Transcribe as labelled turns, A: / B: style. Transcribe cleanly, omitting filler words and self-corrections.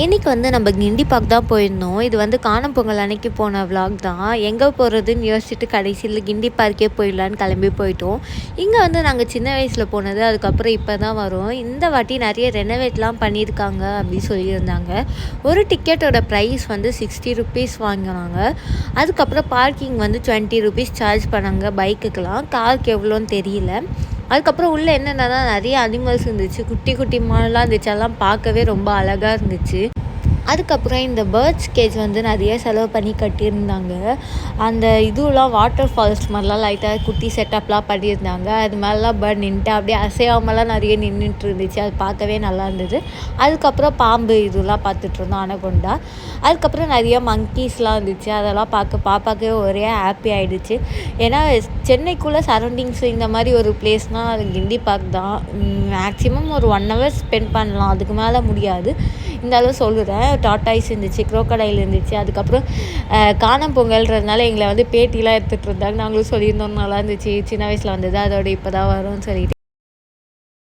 A: இன்றைக்கி வந்து நம்ம கிண்டி பார்க் தான் போயிருந்தோம். இது வந்து காணும் பொங்கல் அன்னைக்கு போன விலாக் தான். எங்கே போகிறதுன்னு யோசிச்சுட்டு கடைசியில் கிண்டி பார்க்கே போயிடலான்னு கிளம்பி போயிட்டோம். இங்கே வந்து நாங்கள் சின்ன வயசில் போனது, அதுக்கப்புறம் இப்போ தான் வரோம். இந்த வாட்டி நிறைய ரெனோவேட்லாம் பண்ணியிருக்காங்க அப்படின்னு சொல்லியிருந்தாங்க. ஒரு டிக்கெட்டோட ப்ரைஸ் வந்து 60 ருபீஸ் வாங்கினாங்க. அதுக்கப்புறம் பார்க்கிங் வந்து 20 ருபீஸ் சார்ஜ் பண்ணாங்க பைக்குக்கெலாம். காருக்கு எவ்வளோன்னு தெரியல. அதுக்கப்புறம் உள்ளே என்னென்னா நிறைய அனிமல்ஸ் இருந்துச்சு, குட்டி குட்டி மான்லாம் இருந்துச்சு. அதெல்லாம் பார்க்கவே ரொம்ப அழகாக இருந்துச்சு. அதுக்கப்புறம் இந்த பேர்ட்ஸ் கேஜ் வந்து நிறைய செலவு பண்ணி கட்டியிருந்தாங்க. அந்த இதுவெலாம் வாட்டர் ஃபால்ஸ் மாதிரிலாம் லைட்டாக குட்டி செட்டப்லாம் பண்ணியிருந்தாங்க. அது மேலெலாம் பேர்ட் நின்றுட்டு அப்படியே அசையாமலாம் நிறைய நின்றுட்டு இருந்துச்சு. அது பார்க்கவே நல்லா இருந்தது. அதுக்கப்புறம் பாம்பு இதெல்லாம் பார்த்துட்ருந்தோம், அனகொண்டா. அதுக்கப்புறம் நிறைய மங்கீஸ்லாம் இருந்துச்சு. அதெல்லாம் பாப்பாக்கவே ஒரே ஹாப்பி ஆகிடுச்சு. ஏன்னா சென்னைக்குள்ளே சரௌண்டிங்ஸ் இந்த மாதிரி ஒரு பிளேஸ்னால் அது கிண்டி பார்க் தான். மேக்ஸிமம் ஒரு 1 ஹவர் ஸ்பெண்ட் பண்ணலாம், அதுக்கு மேலே முடியாது. இந்த அளவு சொல்லுறேன். டாட்டாய்ஸ் இருந்துச்சு, குரோக்கடைல் இருந்துச்சு. அதுக்கப்புறம் காணும் பொங்கல்ன்றதுனால எங்களை வந்து பேட்டிலாம் எடுத்துகிட்டு இருந்தாங்க. நாங்களும் சொல்லியிருந்தோம் நல்லா இருந்துச்சு, சின்ன வயசில் வந்தது, அதோட இப்போ தான் வரும்னு சொல்லிட்டு.